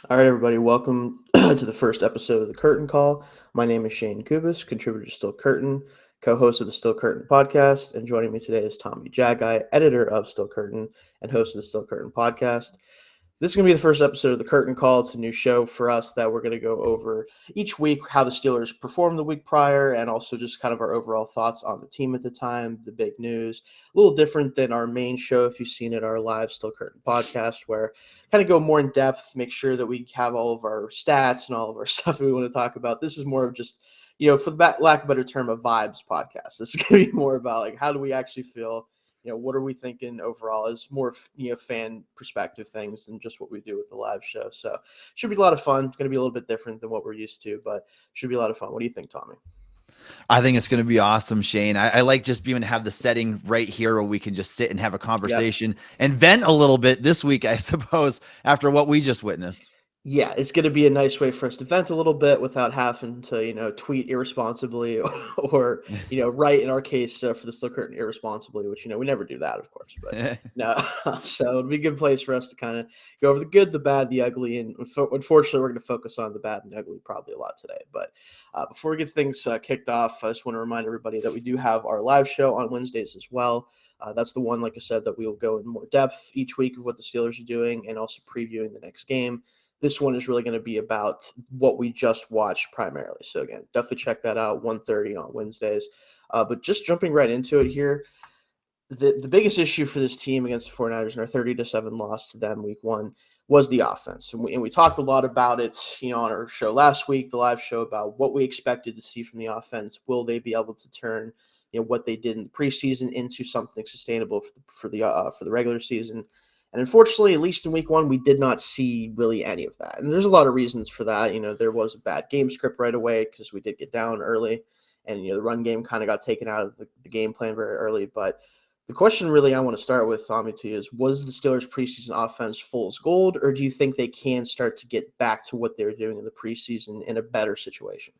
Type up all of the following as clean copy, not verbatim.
All right, everybody, welcome to the first episode of the Curtain Call. My name is Shayne Kubas, contributor to Still Curtain, co-host of the Still Curtain podcast, and joining me today is Tommy Jaggi, editor of Still Curtain and host of the Still Curtain podcast. This is going to be the first episode of the Curtain Call. It's a new show for us that we're going to go over each week how the Steelers performed the week prior and also just kind of our overall thoughts on the team at the time, the big news. A little different than our main show, if you've seen it, our live Still Curtain podcast, where kind of go more in depth, make sure that we have all of our stats and all of our stuff that we want to talk about. This is more of just, for the lack of a better term, a vibes podcast. This is going to be more about like how do we actually feel, what are we thinking overall is more, fan perspective things than just what we do with the live show. So should be a lot of fun. Going to be a little bit different than what we're used to, but should be a lot of fun. What do you think, Tommy? I think it's going to be awesome, Shayne. I like just being to have the setting right here where we can just sit and have a conversation and vent a little bit this week, I suppose, after what we just witnessed. Yeah, it's going to be a nice way for us to vent a little bit without having to, tweet irresponsibly or, write in our case for the Still Curtain irresponsibly, which, we never do that, of course. But no, so it'll be a good place for us to kind of go over the good, the bad, the ugly. And unfortunately, we're going to focus on the bad and the ugly probably a lot today. But before we get things kicked off, I just want to remind everybody that we do have our live show on Wednesdays as well. That's the one, like I said, that we will go in more depth each week of what the Steelers are doing and also previewing the next game. This one is really going to be about what we just watched primarily. So again, definitely check that out, 1:30 on Wednesdays. But just jumping right into it here, the biggest issue for this team against the 49ers in our 30-7 loss to them week one was the offense. And we talked a lot about it, on our show last week, the live show, about what we expected to see from the offense. Will they be able to turn, what they did in the preseason into something sustainable for the regular season? And unfortunately, at least in week one, we did not see really any of that. And there's a lot of reasons for that. There was a bad game script right away because we did get down early. And, the run game kind of got taken out of the game plan very early. But the question really I want to start with, Tommy, to you is, was the Steelers' preseason offense fool's gold, or do you think they can start to get back to what they were doing in the preseason in a better situation?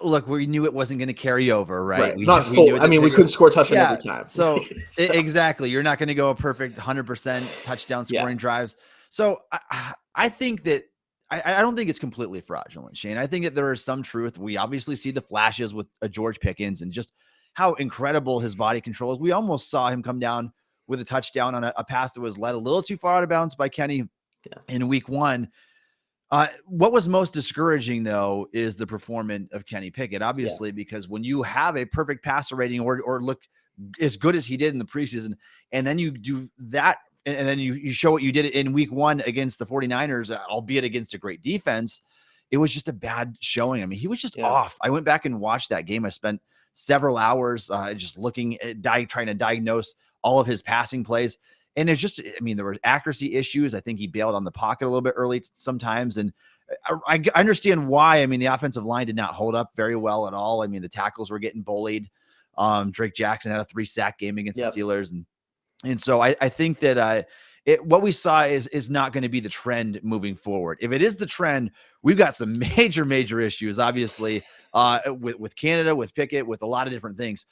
Look, we knew it wasn't going to carry over, right? Not We knew full. I mean, we couldn't score a touchdown every time. So exactly. You're not going to go a perfect 100% touchdown scoring drives. So I think that I don't think it's completely fraudulent, Shayne. I think that there is some truth. We obviously see the flashes with George Pickens and just how incredible his body control is. We almost saw him come down with a touchdown on a pass that was led a little too far out of bounds by Kenny in week one. What was most discouraging, though, is the performance of Kenny Pickett, obviously, because when you have a perfect passer rating or look as good as he did in the preseason, and then you do that, and then you show what you did in week one against the 49ers, albeit against a great defense, it was just a bad showing. I mean, he was just off. I went back and watched that game. I spent several hours just looking at trying to diagnose all of his passing plays. And it's just, I mean, there were accuracy issues. I think he bailed on the pocket a little bit early sometimes. And I understand why. I mean, the offensive line did not hold up very well at all. I mean, the tackles were getting bullied. Drake Jackson had a 3-sack game against the Steelers. And so I think that what we saw is not going to be the trend moving forward. If it is the trend, we've got some major issues, obviously, with Canada, with Pickett, with a lot of different things.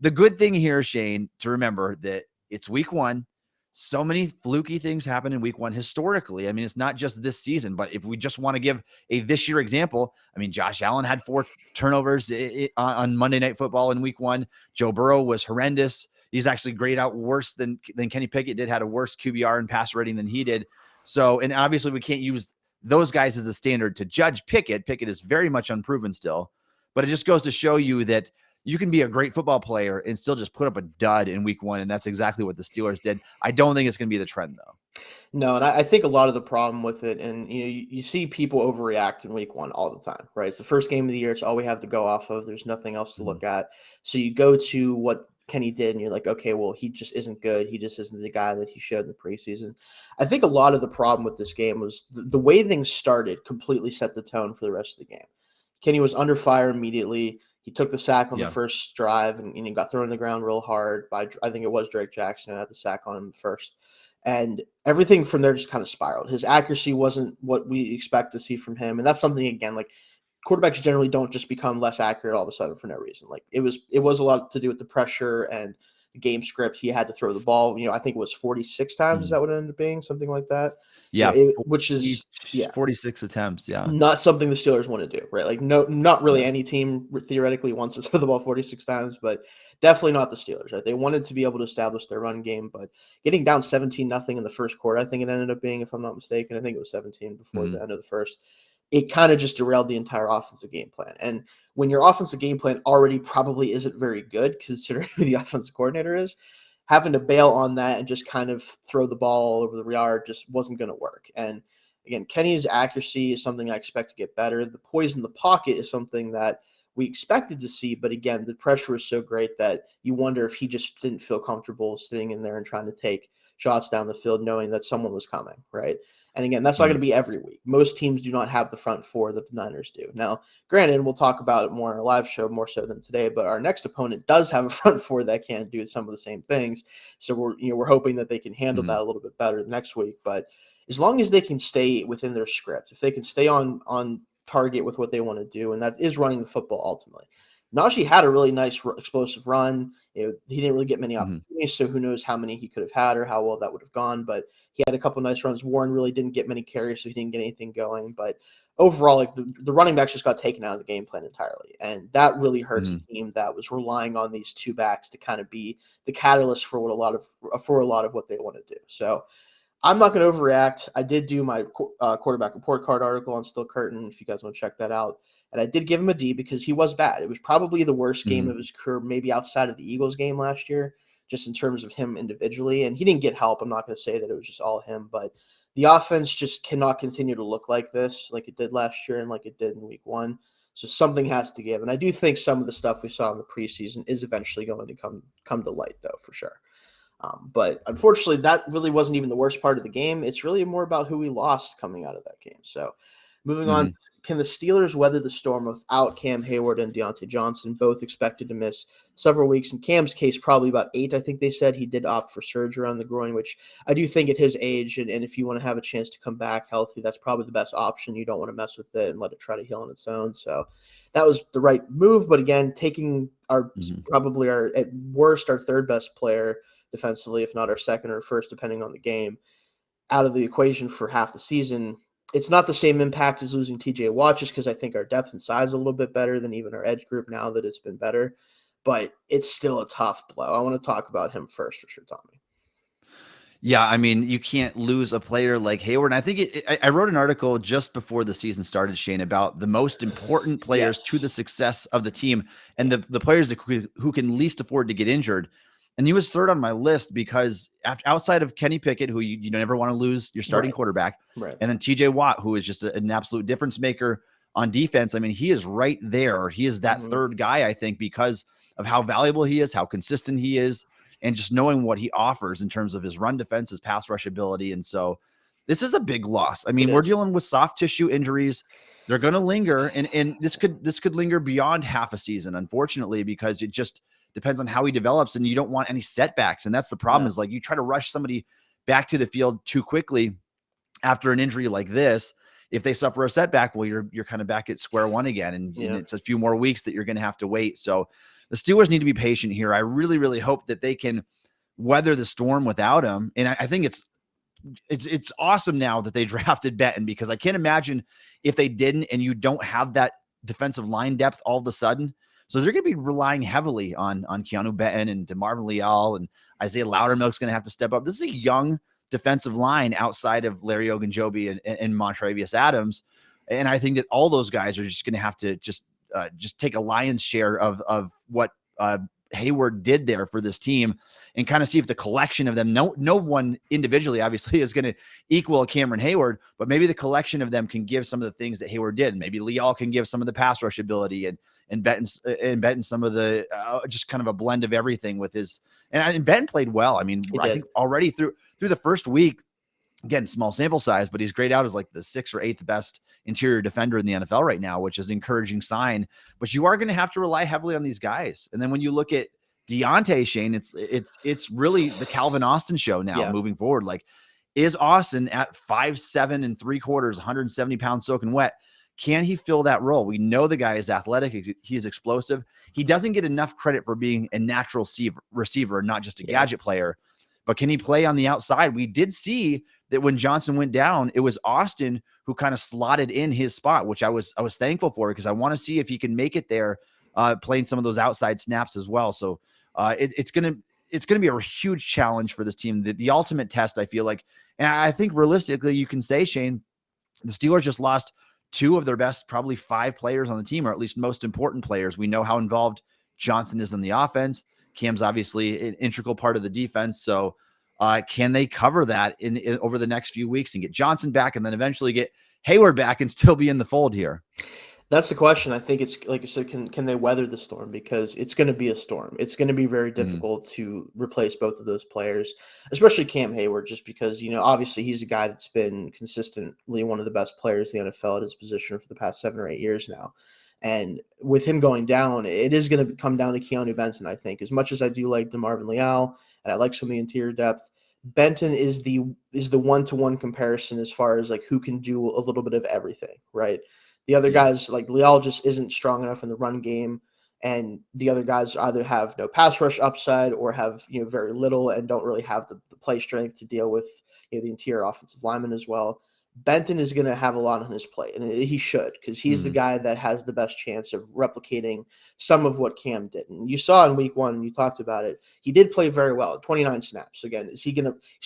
The good thing here, Shayne, to remember that it's week one. So many fluky things happen in week one historically. I mean, it's not just this season, but if we just want to give a this year example, I mean, Josh Allen had 4 turnovers on Monday Night Football in week one. Joe Burrow was horrendous. He's actually graded out worse than Kenny Pickett did, had a worse QBR and pass rating than he did. So, and obviously we can't use those guys as the standard to judge Pickett. Pickett is very much unproven still, but it just goes to show you that you can be a great football player and still just put up a dud in week one. And that's exactly what the Steelers did. I don't think it's going to be the trend, though. No, and I think a lot of the problem with it, and you see people overreact in week one all the time, right? It's the first game of the year. It's all we have to go off of. There's nothing else to look at. So you go to what Kenny did, and you're like, okay, well, he just isn't good. He just isn't the guy that he showed in the preseason. I think a lot of the problem with this game was the way things started completely set the tone for the rest of the game. Kenny was under fire immediately. He took the sack on the first drive, and he got thrown on the ground real hard by, I think it was Drake Jackson, had the sack on him first. And everything from there just kind of spiraled. His accuracy wasn't what we expect to see from him. And that's something, again, like quarterbacks generally don't just become less accurate all of a sudden for no reason. Like it was a lot to do with the pressure and game script, he had to throw the ball. I think it was 46 times. Is that what it ended up being? Something like that. Yeah, which is 46 attempts. Yeah, not something the Steelers want to do, right? Like not really any team theoretically wants to throw the ball 46 times, but definitely not the Steelers. Right? They wanted to be able to establish their run game, but getting down 17-0 in the first quarter, I think it ended up being, if I'm not mistaken, I think it was 17 before the end of the first. It kind of just derailed the entire offensive game plan. And when your offensive game plan already probably isn't very good, considering who the offensive coordinator is, having to bail on that and just kind of throw the ball all over the yard just wasn't going to work. And again, Kenny's accuracy is something I expect to get better. The poise in the pocket is something that we expected to see, but again, the pressure was so great that you wonder if he just didn't feel comfortable sitting in there and trying to take shots down the field knowing that someone was coming, right? And again, that's not going to be every week. Most teams do not have the front four that the Niners do. Now, granted, we'll talk about it more in our live show, more so than today, but our next opponent does have a front four that can do some of the same things. So we're hoping that they can handle that a little bit better next week. But as long as they can stay within their script, if they can stay on target with what they want to do, and that is running the football ultimately. Najee had a really nice explosive run. He didn't really get many opportunities, so who knows how many he could have had or how well that would have gone. But he had a couple nice runs. Warren really didn't get many carries, so he didn't get anything going. But overall, like the running backs just got taken out of the game plan entirely, and that really hurts a team that was relying on these two backs to kind of be the catalyst for a lot of what they want to do. So I'm not going to overreact. I did do my quarterback report card article on Still Curtain, if you guys want to check that out. And I did give him a D because he was bad. It was probably the worst game of his career, maybe outside of the Eagles game last year, just in terms of him individually. And he didn't get help. I'm not going to say that it was just all him, but the offense just cannot continue to look like this, like it did last year and like it did in week 1. So something has to give. And I do think some of the stuff we saw in the preseason is eventually going to come to light, though, for sure. But unfortunately, that really wasn't even the worst part of the game. It's really more about who we lost coming out of that game. So moving on, can the Steelers weather the storm without Cam Heyward and Deontay Johnson, both expected to miss several weeks? In Cam's case, probably about 8, I think they said. He did opt for surgery on the groin, which I do think at his age, and if you want to have a chance to come back healthy, that's probably the best option. You don't want to mess with it and let it try to heal on its own. So that was the right move. But again, taking probably at worst, our third best player defensively, if not our second or first, depending on the game, out of the equation for half the season, it's not the same impact as losing TJ Watt, just because I think our depth and size is a little bit better than even our edge group now that it's been better. But it's still a tough blow. I want to talk about him first for sure, Tommy. Yeah, I mean, you can't lose a player like Heyward. And I think I wrote an article just before the season started, Shayne, about the most important players to the success of the team and the players who can least afford to get injured. And he was third on my list because outside of Kenny Pickett, who you never want to lose your starting quarterback, and then TJ Watt, who is just an absolute difference maker on defense. I mean, he is right there. He is that third guy, I think, because of how valuable he is, how consistent he is, and just knowing what he offers in terms of his run defense, his pass rush ability. And so this is a big loss. I mean, we're dealing with soft tissue injuries. They're going to linger, and this could linger beyond half a season, unfortunately, because it just depends on how he develops, and you don't want any setbacks. And that's the problem is like you try to rush somebody back to the field too quickly after an injury like this. If they suffer a setback, well, you're kind of back at square one again. And it's a few more weeks that you're going to have to wait. So the Steelers need to be patient here. I really, really hope that they can weather the storm without him. And I think it's awesome now that they drafted Benton, because I can't imagine if they didn't, and you don't have that defensive line depth all of a sudden. So they're going to be relying heavily on Keanu Benton and DeMarvin Leal, and Isaiah Loudermilk's going to have to step up. This is a young defensive line outside of Larry Ogunjobi and Montravius Adams. And I think that all those guys are just going to have to just take a lion's share of what Heyward did there for this team, and kind of see if the collection of them, no one individually obviously is going to equal Cameron Heyward, but maybe the collection of them can give some of the things that Heyward did. Maybe Leal can give some of the pass rush ability, and Benton some of the just kind of a blend of everything with his, and Benton played well. I mean, I think already through the first week, again, small sample size, but he's grayed out as like the 6th or 8th best interior defender in the NFL right now, which is an encouraging sign. But you are going to have to rely heavily on these guys. And then when you look at Deontay, Shayne, it's really the Calvin Austin show now moving forward. Like, is Austin at 5'7" and 3/4, 170 pounds soaking wet? Can he fill that role? We know the guy is athletic. He's explosive. He doesn't get enough credit for being a natural receiver, not just a gadget player. But can he play on the outside? We did see that when Johnson went down, it was Austin who kind of slotted in his spot, which I was thankful for, because I want to see if he can make it there, playing some of those outside snaps as well. So it's gonna be a huge challenge for this team. The ultimate test, I feel like, and I think realistically, you can say, Shayne, the Steelers just lost two of their best, probably 5 players on the team, or at least most important players. We know how involved Johnson is in the offense. Cam's obviously an integral part of the defense. So can they cover that in over the next few weeks and get Johnson back, and then eventually get Heyward back and still be in the fold here? That's the question. I think it's like I said, can they weather the storm? Because it's going to be a storm. It's going to be very difficult to replace both of those players, especially Cam Heyward, just because, obviously he's a guy that's been consistently one of the best players in the NFL at his position for the past 7 or 8 years now. And with him going down, it is going to come down to Keanu Benton, I think. As much as I do like DeMarvin Leal and I like some of the interior depth, Benton is the one-to-one comparison as far as like who can do a little bit of everything, right? The other guys, like Leal, just isn't strong enough in the run game, and the other guys either have no pass rush upside or have very little and don't really have the play strength to deal with the interior offensive lineman as well. Benton is going to have a lot on his plate, and he should, because he's the guy that has the best chance of replicating some of what Cam did. And you saw in week 1, and you talked about it, he did play very well, 29 snaps. Again, he's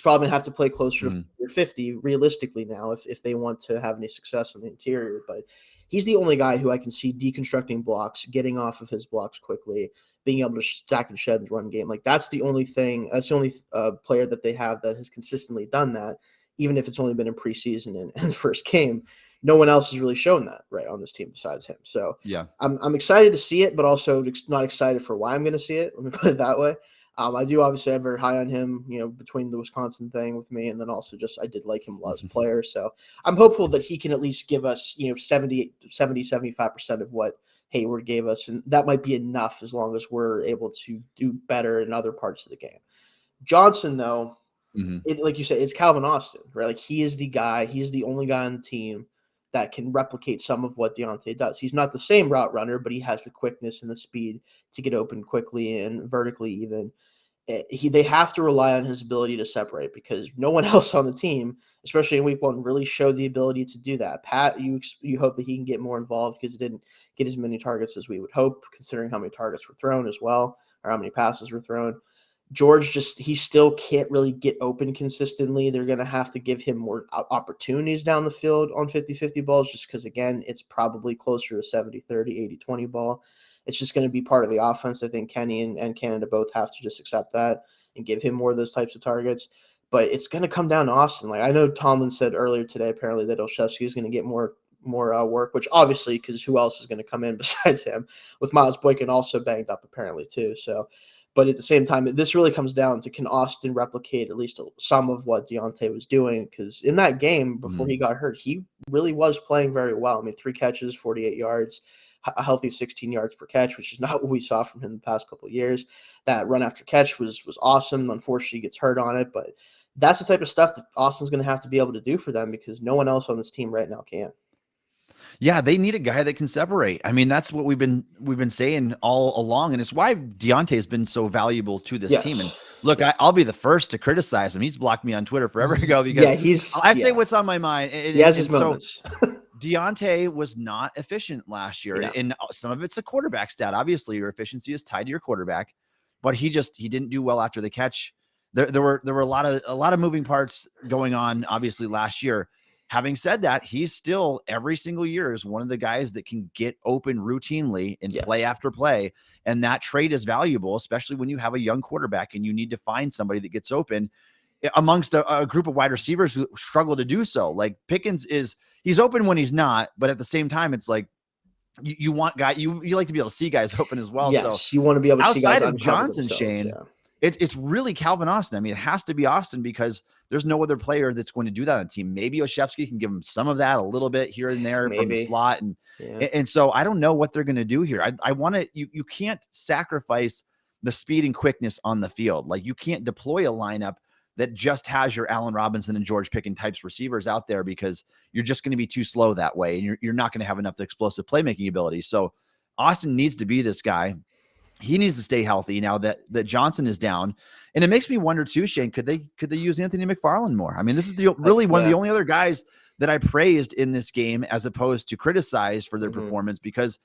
probably going to have to play closer to 50 realistically now if they want to have any success on the interior. But he's the only guy who I can see deconstructing blocks, getting off of his blocks quickly, being able to stack and shed the run game. Like that's the only thing. That's the only player that they have that has consistently done that. Even if it's only been in preseason and the first game, no one else has really shown that right on this team besides him. So yeah, I'm excited to see it, but also not excited for why I'm going to see it. Let me put it that way. I do obviously have very high on him, between the Wisconsin thing with me, and then also just I did like him as a player. So I'm hopeful that he can at least give us, 75% of what Heyward gave us, and that might be enough as long as we're able to do better in other parts of the game. Johnson, though. Like you said, it's Calvin Austin, right? Like he is the guy. He's the only guy on the team that can replicate some of what Deontay does. He's not the same route runner, but he has the quickness and the speed to get open quickly and vertically even. They have to rely on his ability to separate, because no one else on the team, especially in week 1, really showed the ability to do that. Pat, you hope that he can get more involved, because he didn't get as many targets as we would hope, considering how many targets were thrown as well, or how many passes were thrown. George he still can't really get open consistently. They're going to have to give him more opportunities down the field on 50-50 balls, just because, again, it's probably closer to 70-30, 80-20 ball. It's just going to be part of the offense. I think Kenny and Canada both have to just accept that and give him more of those types of targets. But it's going to come down to Austin. Like I know Tomlin said earlier today, apparently, that Olszewski is going to get more work, which obviously, because who else is going to come in besides him, with Miles Boykin also banged up apparently too. So, but at the same time, this really comes down to, can Austin replicate at least some of what Deontay was doing? Because in that game before he got hurt, he really was playing very well. I mean, 3 catches, 48 yards, a healthy 16 yards per catch, which is not what we saw from him the past couple of years. That run after catch was awesome. Unfortunately, he gets hurt on it, but that's the type of stuff that Austin's going to have to be able to do for them, because no one else on this team right now can. Yeah, they need a guy that can separate. I mean, that's what we've been saying all along, and it's why Deontay has been so valuable to this team. And look, I'll be the first to criticize him. He's blocked me on Twitter forever ago because I say what's on my mind. He has his moments. Deontay was not efficient last year, and some of it's a quarterback stat. Obviously, your efficiency is tied to your quarterback, but he didn't do well after the catch. There were a lot of moving parts going on, obviously, last year. Having said that, he's still every single year is one of the guys that can get open routinely and play after play. And that trait is valuable, especially when you have a young quarterback and you need to find somebody that gets open amongst a group of wide receivers who struggle to do so. Like Pickens he's open when he's not, but at the same time, it's like you want you like to be able to see guys open as well. Yes, so you want to be able to see guys outside of Johnson, Shayne. It's really Calvin Austin. I mean, it has to be Austin because there's no other player that's going to do that on the team. Maybe Olszewski can give him some of that a little bit here and there from the slot. And so I don't know what they're going to do here. I want to, you can't sacrifice the speed and quickness on the field. Like you can't deploy a lineup that just has your Allen Robinson and George Pickens types receivers out there, because you're just going to be too slow that way. And you're not going to have enough explosive playmaking ability. So Austin needs to be this guy. He needs to stay healthy now that Johnson is down. And it makes me wonder too, Shayne, could they use Anthony McFarland more? I mean, this is really one of the only other guys that I praised in this game as opposed to criticized for their performance, because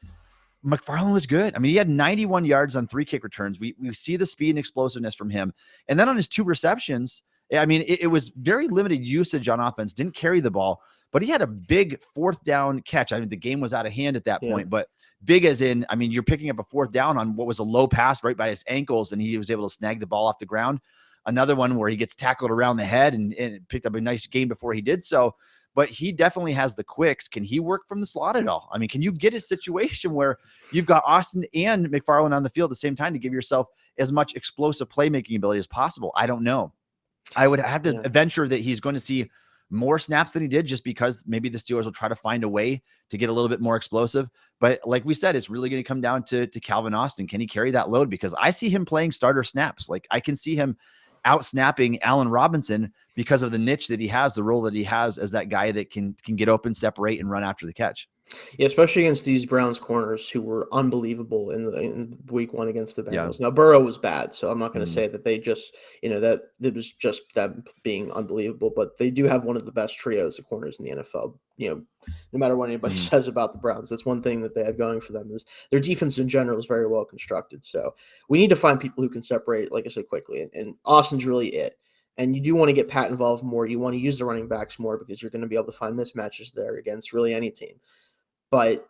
McFarland was good. I mean, he had 91 yards on 3 kick returns. We see the speed and explosiveness from him. And then on his 2 receptions, I mean, it was very limited usage on offense, didn't carry the ball, but he had a big 4th down catch. I mean, the game was out of hand at that point, but big as in, I mean, you're picking up a 4th down on what was a low pass right by his ankles, and he was able to snag the ball off the ground. Another one where he gets tackled around the head and picked up a nice gain before he did so. But he definitely has the quicks. Can he work from the slot at all? I mean, can you get a situation where you've got Austin and McFarland on the field at the same time to give yourself as much explosive playmaking ability as possible? I don't know. I would have to venture that he's going to see more snaps than he did, just because maybe the Steelers will try to find a way to get a little bit more explosive. But like we said, it's really going to come down to Calvin Austin. Can he carry that load? Because I see him playing starter snaps. Like, I can see him out snapping Allen Robinson because of the niche that he has, the role that he has as that guy that can get open, separate, and run after the catch. Yeah, especially against these Browns corners who were unbelievable in week 1 against the Bengals. Now, Burrow was bad, so I'm not going to say that they just, that it was just them being unbelievable, but they do have one of the best trios of corners in the NFL. No matter what anybody says about the Browns, that's one thing that they have going for them, is their defense in general is very well constructed. So we need to find people who can separate, like I said, quickly, and Austin's really it. And you do want to get Pat involved more. You want to use the running backs more, because you're going to be able to find mismatches there against really any team. But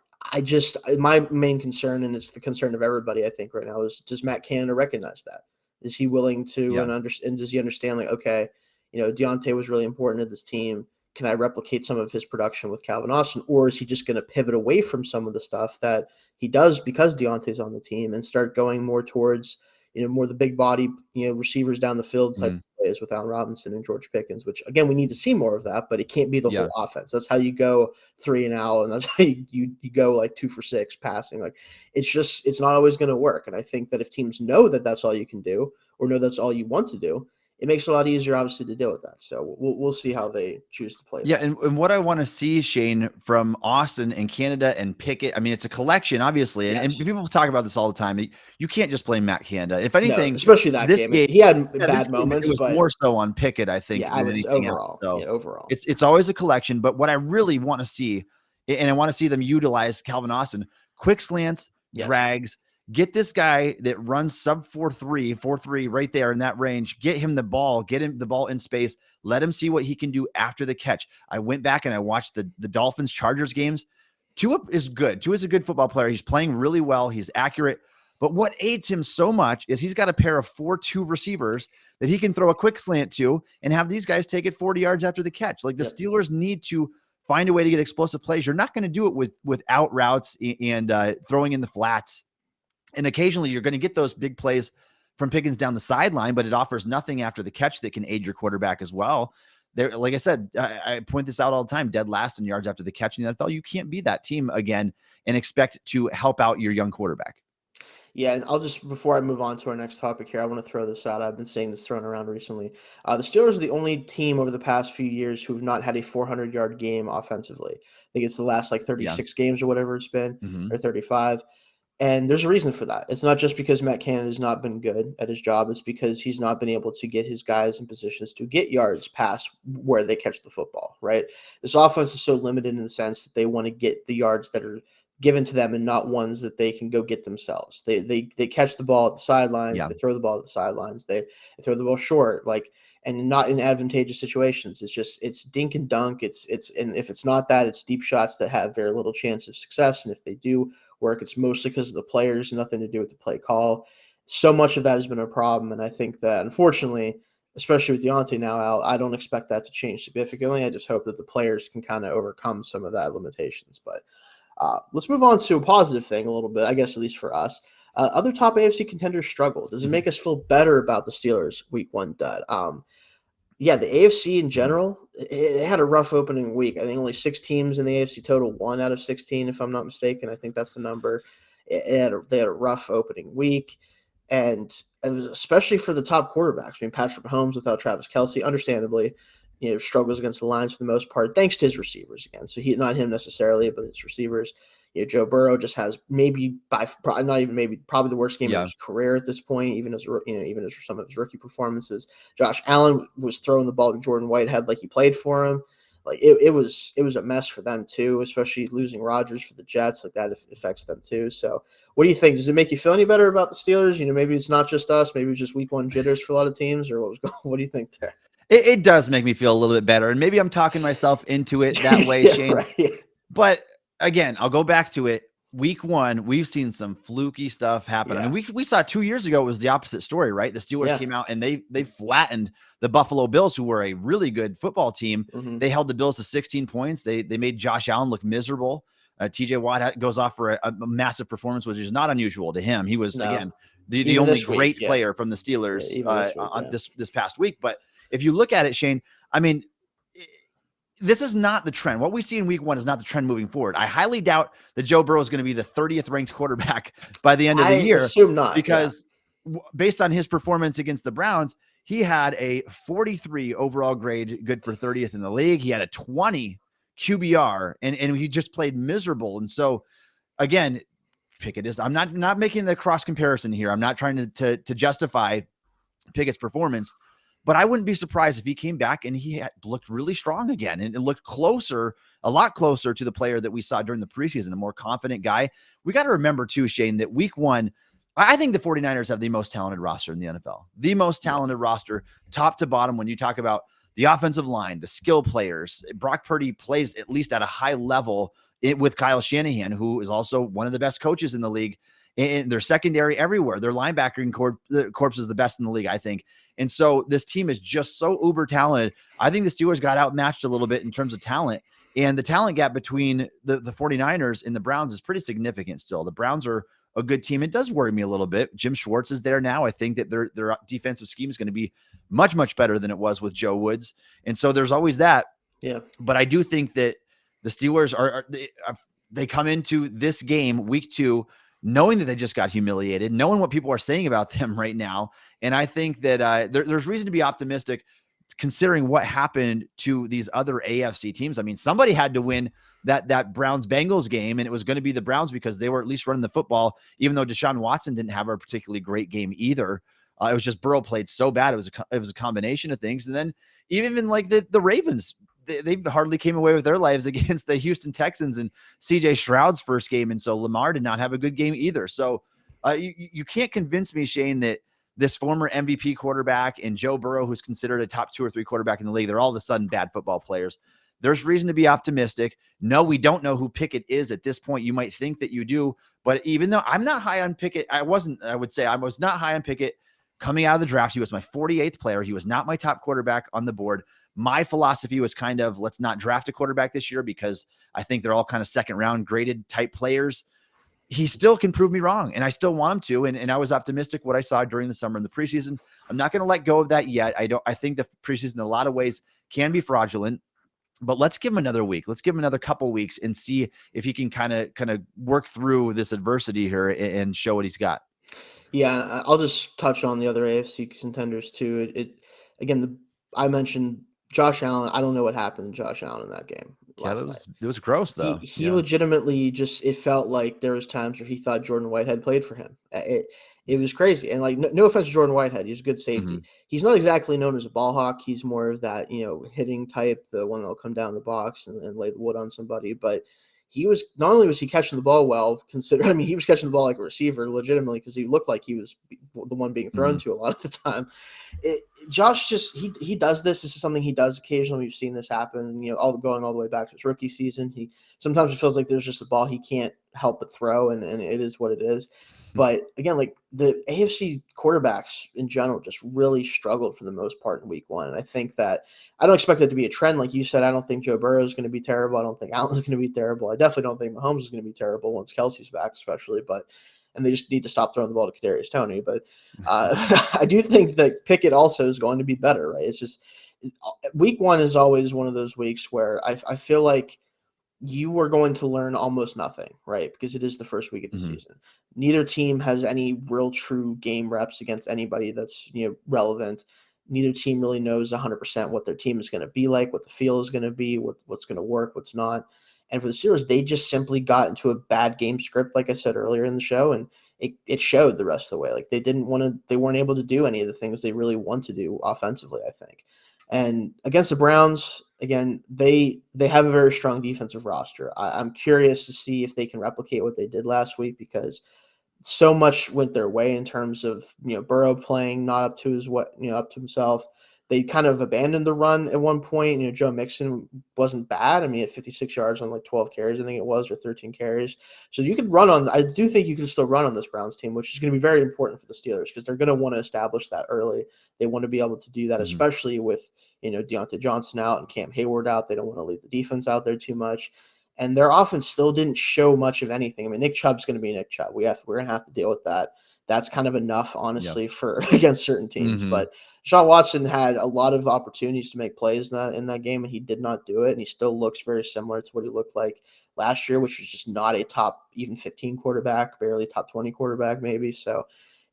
my main concern, and it's the concern of everybody, I think, right now, is, does Matt Canada recognize that? Is he willing to, and does he understand, like, okay, Deontay was really important to this team. Can I replicate some of his production with Calvin Austin? Or is he just going to pivot away from some of the stuff that he does because Deontay's on the team, and start going more towards, more the big body, receivers down the field type of plays with Allen Robinson and George Pickens, which, again, we need to see more of that, but it can't be the whole offense. That's how you go 3-and-out, and that's how you go like 2 for 6 passing. Like, it's not always going to work. And I think that if teams know that that's all you can do, or know that's all you want to do, it makes it a lot easier, obviously, to deal with that. So we'll see how they choose to play. Yeah, and what I want to see, Shayne, from Austin and Canada and Pickett, I mean, it's a collection, obviously, and people talk about this all the time. You can't just blame Matt Canada. If anything, especially that game, he had bad moments. It was more so on Pickett, I think, than anything overall. else. So overall, it's always a collection. But what I really want to see, and I want to see them utilize Calvin Austin, quick slants, drags. Get this guy that runs sub 4.3 right there in that range. Get him the ball in space. Let him see what he can do after the catch. I went back and I watched the Dolphins Chargers games. Tua is good. Tua is a good football player. He's playing really well. He's accurate. But what aids him so much is he's got a pair of 4.2 receivers that he can throw a quick slant to and have these guys take it 40 yards after the catch. Like, the Steelers need to find a way to get explosive plays. You're not going to do it with out routes and throwing in the flats. And occasionally you're going to get those big plays from Pickens down the sideline, but it offers nothing after the catch that can aid your quarterback as well. There, like I said, I point this out all the time, dead last in yards after the catch in the NFL. You can't be that team again and expect to help out your young quarterback. Yeah, and I'll just, before I move on to our next topic here, I want to throw this out. I've been saying this thrown around recently. The Steelers are the only team over the past few years who have not had a 400-yard game offensively. I think it's the last 36 games or whatever it's been, or 35. And there's a reason for that. It's not just because Matt Canada has not been good at his job. It's because he's not been able to get his guys in positions to get yards past where they catch the football, right? This offense is so limited in the sense that they want to get the yards that are given to them and not ones that they can go get themselves. They catch the ball at the sidelines. They throw the ball at the sidelines. They throw the ball short, and not in advantageous situations. It's dink and dunk. And if it's not that, it's deep shots that have very little chance of success. And if they do work, it's mostly because of the players, nothing to do with the play call. So much of that has been a problem. And I think that, unfortunately, especially with Deontay now out, I don't expect that to change significantly. I just hope that the players can kind of overcome some of that limitations. But let's move on to a positive thing a little bit, I guess, at least for us. Other top AFC contenders struggle. Does it make us feel better about the Steelers' week 1 dud? The AFC in general, it had a rough opening week. I think only 6 teams in the AFC total, 1 out of 16, if I'm not mistaken. I think that's the number. They had a rough opening week. And it was especially for the top quarterbacks. I mean, Patrick Mahomes without Travis Kelce, understandably, struggles against the Lions for the most part, thanks to his receivers again. So not him necessarily, but his receivers. Joe Burrow just has probably the worst game of his career at this point, even as some of his rookie performances. Josh Allen was throwing the ball to Jordan Whitehead like he played for him. Like it was a mess for them too, especially losing Rodgers for the Jets. Like that affects them too. So what do you think? Does it make you feel any better about the Steelers? Maybe it's not just us. Maybe it's just week one jitters for a lot of teams, or what do you think there? It does make me feel a little bit better. And maybe I'm talking myself into it that way, Shayne. Right. But again, I'll go back to it. Week one, we've seen some fluky stuff happen. Yeah. I mean, we saw 2 years ago, it was the opposite story, right? The Steelers came out and they flattened the Buffalo Bills, who were a really good football team. Mm-hmm. They held the Bills to 16 points. They made Josh Allen look miserable. TJ Watt goes off for a massive performance, which is not unusual to him. He was, again, the only great player from the Steelers this past week. But if you look at it, Shayne, I mean, this is not the trend. What we see in week one is not the trend moving forward. I highly doubt that Joe Burrow is going to be the 30th ranked quarterback by the end of the year. I assume not. Because based on his performance against the Browns, he had a 43 overall grade, good for 30th in the league. He had a 20 QBR, and he just played miserable. And so, again, Pickett is – I'm not making the cross comparison here. I'm not trying to justify Pickett's performance. But I wouldn't be surprised if he came back and he looked really strong again and it looked a lot closer to the player that we saw during the preseason, a more confident guy. We got to remember too, Shayne, that week one, I think the 49ers have the most talented roster in the NFL, the most talented roster, top to bottom. When you talk about the offensive line, the skill players, Brock Purdy plays at least at a high level with Kyle Shanahan, who is also one of the best coaches in the league. In their secondary everywhere. Their linebacking corps is the best in the league, I think. And so this team is just so uber talented. I think the Steelers got outmatched a little bit in terms of talent. And the talent gap between the 49ers and the Browns is pretty significant still. The Browns are a good team. It does worry me a little bit. Jim Schwartz is there now. I think that their defensive scheme is going to be much, much better than it was with Joe Woods. And so there's always that. Yeah. But I do think that the Steelers they come into this game, week two, knowing that they just got humiliated, knowing what people are saying about them right now. And I think that there's reason to be optimistic considering what happened to these other AFC teams. I mean, somebody had to win that Browns-Bengals game, and it was going to be the Browns because they were at least running the football, even though Deshaun Watson didn't have a particularly great game either. It was just Burrow played so bad. It was a combination of things. And then even like the Ravens, they hardly came away with their lives against the Houston Texans and CJ Stroud's first game. And so Lamar did not have a good game either. So you can't convince me, Shayne, that this former MVP quarterback and Joe Burrow, who's considered a top 2 or 3 quarterback in the league, they're all of a sudden bad football players. There's reason to be optimistic. No, we don't know who Pickett is at this point. You might think that you do, but even though I'm not high on Pickett, I was not high on Pickett coming out of the draft. He was my 48th player. He was not my top quarterback on the board. My philosophy was kind of, let's not draft a quarterback this year because I think they're all kind of second round graded type players. He still can prove me wrong, and I still want him to. And I was optimistic what I saw during the summer in the preseason. I'm not going to let go of that yet. I think the preseason in a lot of ways can be fraudulent, but let's give him another week. Let's give him another couple weeks and see if he can kind of work through this adversity here and show what he's got. Yeah, I'll just touch on the other AFC contenders too. I mentioned Josh Allen. I don't know what happened to Josh Allen in that game. It was gross though. He legitimately it felt like there was times where he thought Jordan Whitehead played for him. It was crazy. And like, no offense to Jordan Whitehead, he's a good safety. Mm-hmm. He's not exactly known as a ball hawk. He's more of that, hitting type, the one that'll come down the box and lay the wood on somebody. But he was, not only was he catching the ball well, he was catching the ball like a receiver legitimately because he looked like he was the one being thrown to a lot of the time. Josh he does this. This is something he does occasionally. We've seen this happen, going all the way back to his rookie season. Sometimes it feels like there's just a ball he can't help but throw, and it is what it is. But again, like the AFC quarterbacks in general just really struggled for the most part in week one. And I think that I don't expect it to be a trend. Like you said, I don't think Joe Burrow is going to be terrible. I don't think Allen's going to be terrible. I definitely don't think Mahomes is going to be terrible once Kelsey's back, especially. And they just need to stop throwing the ball to Kadarius Toney. But I do think that Pickett also is going to be better, right? It's just week one is always one of those weeks where I feel like you are going to learn almost nothing, right? Because it is the first week of the Mm-hmm. season. Neither team has any real true game reps against anybody that's, relevant. Neither team really knows 100% what their team is going to be like, what the feel is going to be, what's going to work, what's not. And for the Steelers, they just simply got into a bad game script, like I said earlier in the show, and it showed the rest of the way. Like they weren't able to do any of the things they really want to do offensively, I think. And against the Browns, again, they have a very strong defensive roster. I'm curious to see if they can replicate what they did last week, because so much went their way in terms of, Burrow playing not up to up to himself. They kind of abandoned the run at one point. Joe Mixon wasn't bad. I mean, at 56 yards on like 12 carries, I think it was, or 13 carries. So you could run on. I do think you can still run on this Browns team, which is going to be very important for the Steelers, because they're going to want to establish that early. They want to be able to do that, Mm-hmm. especially with Deontay Johnson out and Cam Heyward out. They don't want to leave the defense out there too much. And their offense still didn't show much of anything. I mean, Nick Chubb's going to be Nick Chubb. We're going to have to deal with that. That's kind of enough, honestly, for against certain teams. Mm-hmm. But Deshaun Watson had a lot of opportunities to make plays in that game, and he did not do it. And he still looks very similar to what he looked like last year, which was just not a top even 15 quarterback, barely top 20 quarterback, maybe. So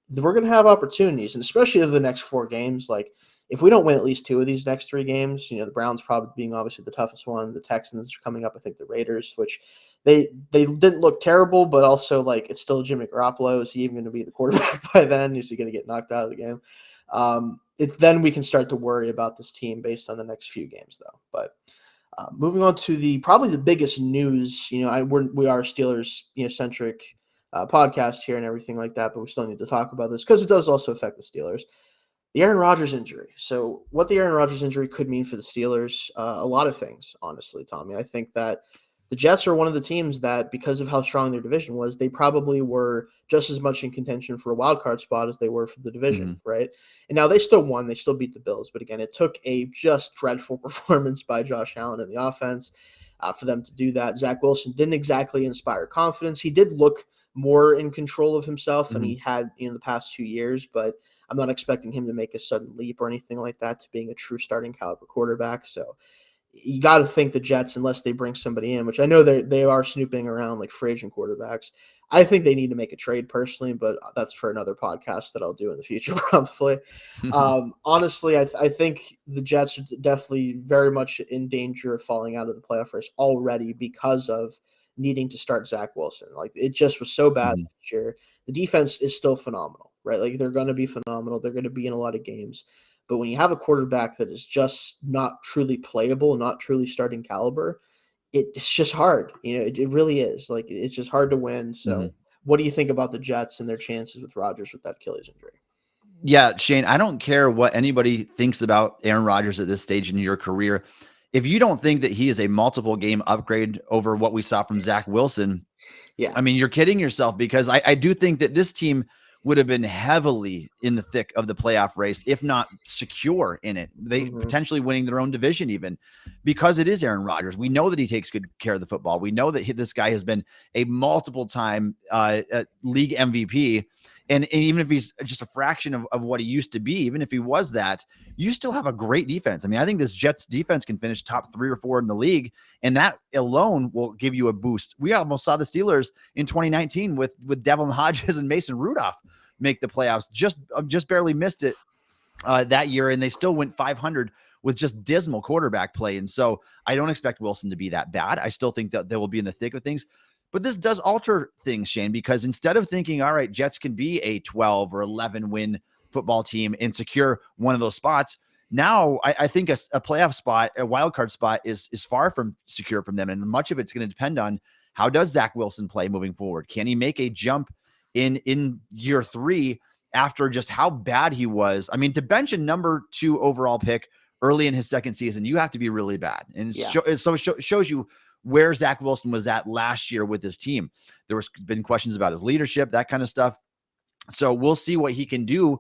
we're going to have opportunities, and especially over the next 4 games. Like, if we don't win at least 2 of these next 3 games, the Browns probably being obviously the toughest one. The Texans are coming up. I think the Raiders, which they didn't look terrible, but also, like, it's still Jimmy Garoppolo. Is he even going to be the quarterback by then? Is he going to get knocked out of the game? Then we can start to worry about this team based on the next few games, though. But moving on to probably the biggest news, we are Steelers centric podcast here and everything like that, but we still need to talk about this because it does also affect the Steelers. The Aaron Rodgers injury. So what the Aaron Rodgers injury could mean for the Steelers, a lot of things, honestly, Tommy. I think that the Jets are one of the teams that, because of how strong their division was, they probably were just as much in contention for a wild card spot as they were for the division, right? And now they still won. They still beat the Bills. But again, it took a just dreadful performance by Josh Allen in the offense for them to do that. Zach Wilson didn't exactly inspire confidence. He did look more in control of himself than he had in the past 2 years, but I'm not expecting him to make a sudden leap or anything like that to being a true starting caliber quarterback. So you got to think the Jets, unless they bring somebody in, which I know they are snooping around like free agent quarterbacks. I think they need to make a trade personally, but that's for another podcast that I'll do in the future probably. Honestly, I think the Jets are definitely very much in danger of falling out of the playoff race already because of needing to start Zach Wilson. Like, it just was so bad this year. The defense is still phenomenal, right? Like, they're going to be phenomenal. They're going to be in a lot of games. But when you have a quarterback that is just not truly playable, not truly starting caliber, it's just hard. It really is. Like, it's just hard to win. So what do you think about the Jets and their chances with Rodgers with that Achilles injury? Yeah, Shayne, I don't care what anybody thinks about Aaron Rodgers at this stage in your career. If you don't think that he is a multiple game upgrade over what we saw from Zach Wilson, I mean, you're kidding yourself, because I do think that this team would have been heavily in the thick of the playoff race, if not secure in it. They potentially winning their own division even, because it is Aaron Rodgers. We know that he takes good care of the football. We know that this guy has been a multiple time league MVP. And even if he's just a fraction of what he used to be, even if he was that, you still have a great defense. I mean, I think this Jets defense can finish top 3 or 4 in the league, and that alone will give you a boost. We almost saw the Steelers in 2019 with Devlin Hodges and Mason Rudolph make the playoffs. Just barely missed it that year, and they still went 500 with just dismal quarterback play. And so I don't expect Wilson to be that bad. I still think that they will be in the thick of things. But this does alter things, Shayne, because instead of thinking, all right, Jets can be a 12 or 11 win football team and secure one of those spots, now I think a playoff spot, a wild card spot is far from secure from them. And much of it's going to depend on how does Zach Wilson play moving forward. Can he make a jump in year 3 after just how bad he was? I mean, to bench a number 2 overall pick early in his second season, you have to be really bad. And so it shows you where Zach Wilson was at last year with his team. There was been questions about his leadership, that kind of stuff. So we'll see what he can do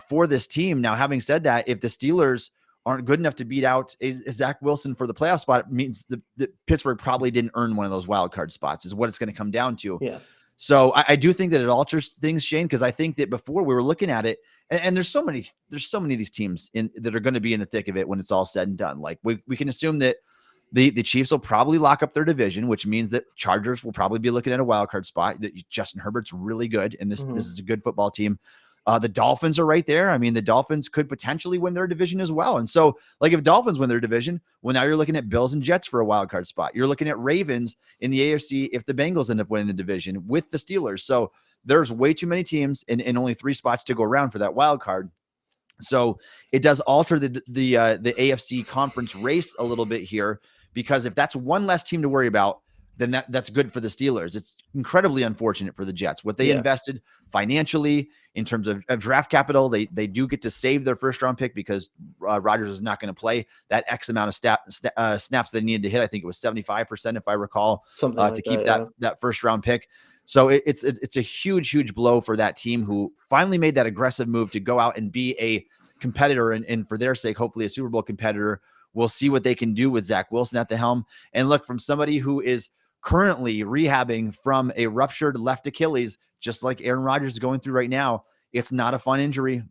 for this team. Now, having said that, if the Steelers aren't good enough to beat out Zach Wilson for the playoff spot, it means that Pittsburgh probably didn't earn one of those wild card spots, is what it's going to come down to. Yeah. So I do think that it alters things, Shayne, because I think that before we were looking at it, and there's so many of these teams that are going to be in the thick of it when it's all said and done. Like we can assume that The Chiefs will probably lock up their division, which means that Chargers will probably be looking at a wild card spot. That Justin Herbert's really good, and this is a good football team. The Dolphins are right there. I mean, the Dolphins could potentially win their division as well. And so, like, if Dolphins win their division, well, now you're looking at Bills and Jets for a wild card spot. You're looking at Ravens in the AFC if the Bengals end up winning the division with the Steelers. So there's way too many teams and only 3 spots to go around for that wild card. So it does alter the AFC conference race a little bit here, because if that's one less team to worry about, then that's good for the Steelers. It's incredibly unfortunate for the Jets. What they invested financially in terms of draft capital, they do get to save their first round pick because Rodgers is not going to play that X amount of snaps they needed to hit. I think it was 75%, if I recall, to keep that first round pick. So it's a huge blow for that team who finally made that aggressive move to go out and be a competitor and for their sake, hopefully a Super Bowl competitor. We'll see what they can do with Zach Wilson at the helm. And look, from somebody who is currently rehabbing from a ruptured left Achilles, just like Aaron Rodgers is going through right now, it's not a fun injury.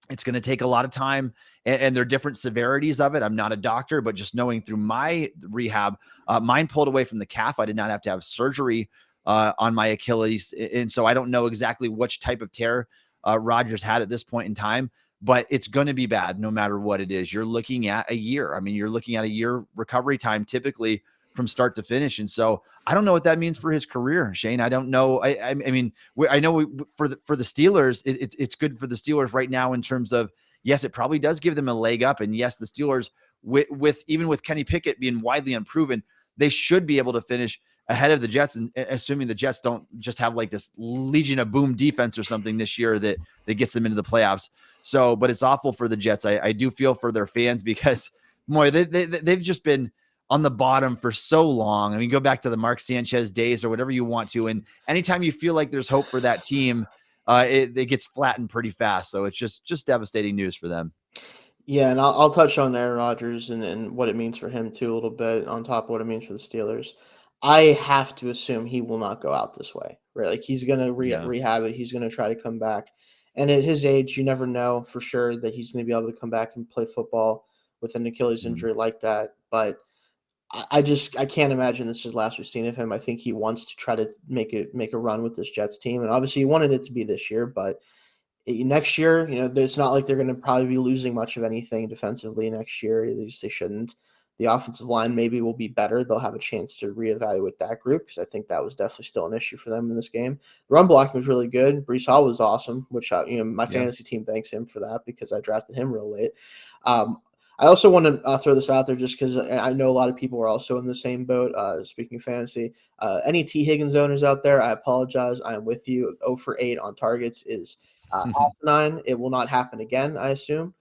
It's going to take a lot of time, and there are different severities of it. I'm not a doctor, but just knowing through my rehab, mine pulled away from the calf. I did not have to have surgery on my Achilles. And so I don't know exactly which type of tear Rodgers had at this point in time, but it's going to be bad no matter what it is. You're looking at a year. I mean, you're looking at a year recovery time typically from start to finish. And so I don't know what that means for his career, Shayne. I don't know. I mean, I know for the Steelers, it's good for the Steelers right now in terms of, yes, it probably does give them a leg up. And yes, the Steelers even with Kenny Pickett being widely unproven, they should be able to finish ahead of the Jets, and assuming the Jets don't just have like this Legion of Boom defense or something this year that gets them into the playoffs. So, but it's awful for the Jets. I do feel for their fans because, boy, they've just been on the bottom for so long. I mean, go back to the Mark Sanchez days or whatever you want to. And anytime you feel like there's hope for that team, it gets flattened pretty fast. So it's just devastating news for them. Yeah, and I'll touch on Aaron Rodgers and what it means for him too a little bit on top of what it means for the Steelers. I have to assume he will not go out this way, right? Like he's going to rehab it. He's going to try to come back. And at his age, you never know for sure that he's going to be able to come back and play football with an Achilles injury like that. But I can't imagine this is the last we've seen of him. I think he wants to try to make a run with this Jets team. And obviously he wanted it to be this year, but next year, it's not like they're going to probably be losing much of anything defensively next year. At least they shouldn't. The offensive line maybe will be better. They'll have a chance to reevaluate that group because I think that was definitely still an issue for them in this game. The run blocking was really good. Breece Hall was awesome, which my fantasy team thanks him for that because I drafted him real late. I also want to throw this out there just because I know a lot of people are also in the same boat. Speaking of fantasy, any T. Higgins owners out there, I apologize. I am with you. 0 for 8 on targets is asinine. It will not happen again, I assume.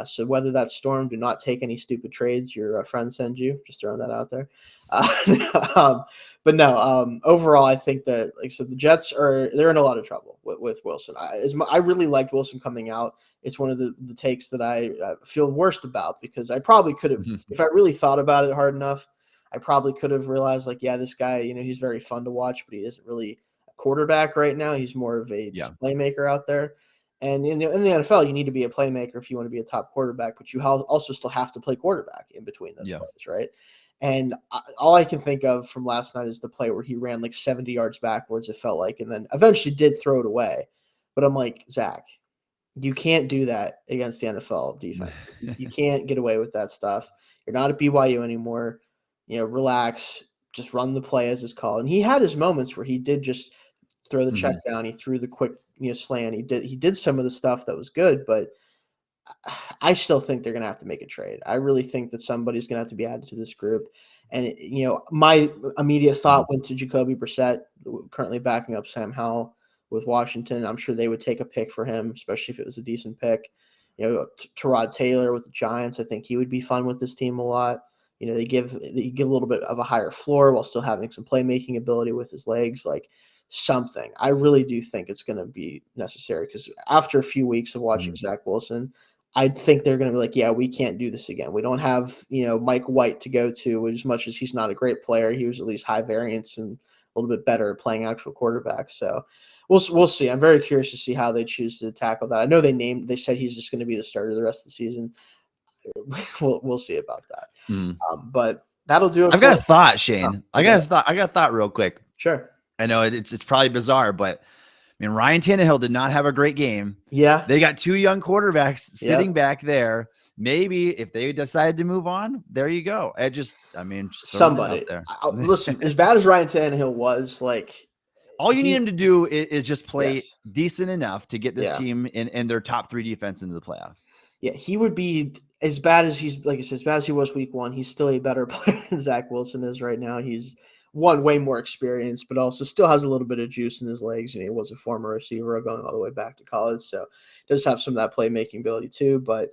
So whether that's Storm, do not take any stupid trades your friend sends you. Just throwing that out there. But no, overall, I think that, like I said, the Jets they're in a lot of trouble with Wilson. I really liked Wilson coming out. It's one of the takes that I feel worst about because I probably could have, if I really thought about it hard enough, I probably could have just this guy, he's very fun to watch, but he isn't really a quarterback right now. He's more of a playmaker out there. And in the NFL, you need to be a playmaker if you want to be a top quarterback, but you also still have to play quarterback in between those plays, right? And all I can think of from last night is the play where he ran like 70 yards backwards, it felt like, and then eventually did throw it away. But I'm like, Zach, you can't do that against the NFL defense. You can't get away with that stuff. You're not at BYU anymore. Relax. Just run the play as it's called. And he had his moments where he did just throw the check down. He threw the quick slant. He did some of the stuff that was good, but I still think they're going to have to make a trade. I really think that somebody's going to have to be added to this group. And, my immediate thought went to Jacoby Brissett, currently backing up Sam Howell with Washington. I'm sure they would take a pick for him, especially if it was a decent pick. Tyrod Taylor with the Giants, I think he would be fun with this team a lot. They give a little bit of a higher floor while still having some playmaking ability with his legs, like something. I really do think it's going to be necessary because after a few weeks of watching Zach Wilson, I think they're going to be like, yeah, we can't do this again. We don't have, Mike White to go to. As much as he's not a great player, he was at least high variance and a little bit better at playing actual quarterback. So we'll see. I'm very curious to see how they choose to tackle that. I know they said he's just going to be the starter the rest of the season. We'll see about that. But that'll do it. I've got a thought, Shayne. Oh, I got a thought real quick. Sure. I know it's probably bizarre, but I mean, Ryan Tannehill did not have a great game. Yeah. They got 2 young quarterbacks sitting back there. Maybe if they decided to move on, there you go. Somebody there. Listen, as bad as Ryan Tannehill was, like, all you need him to do is just play decent enough to get this team and their top 3 defense into the playoffs. Yeah, he would be as bad as as bad as he was week 1. He's still a better player than Zach Wilson is right now. He's way more experienced, but also still has a little bit of juice in his legs. He was a former receiver going all the way back to college, so does have some of that playmaking ability too. But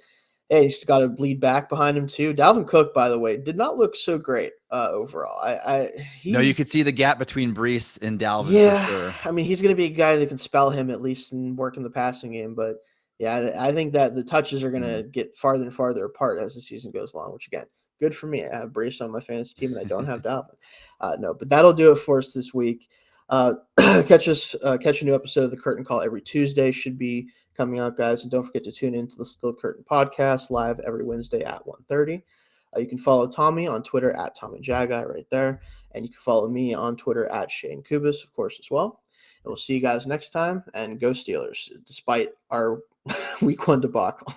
hey, he's got to bleed back behind him too. Dalvin Cook, by the way, did not look so great overall. You could see the gap between Brees and Dalvin. Yeah, for sure. I mean, he's going to be a guy that can spell him at least and work in the passing game. But yeah, I think that the touches are going to get farther and farther apart as the season goes along. Which again, good for me. I have Brees on my fantasy team, and I don't have Dalvin. No, but that'll do it for us this week. Catch a new episode of the Curtain Call every Tuesday. Should be coming out, guys, and don't forget to tune into the Still Curtain podcast live every Wednesday at 1:30. You can follow Tommy on Twitter at Jaggi right there, and you can follow me on Twitter at Shayne Kubas, of course, as well. And we'll see you guys next time, and go Steelers, despite our week 1 debacle.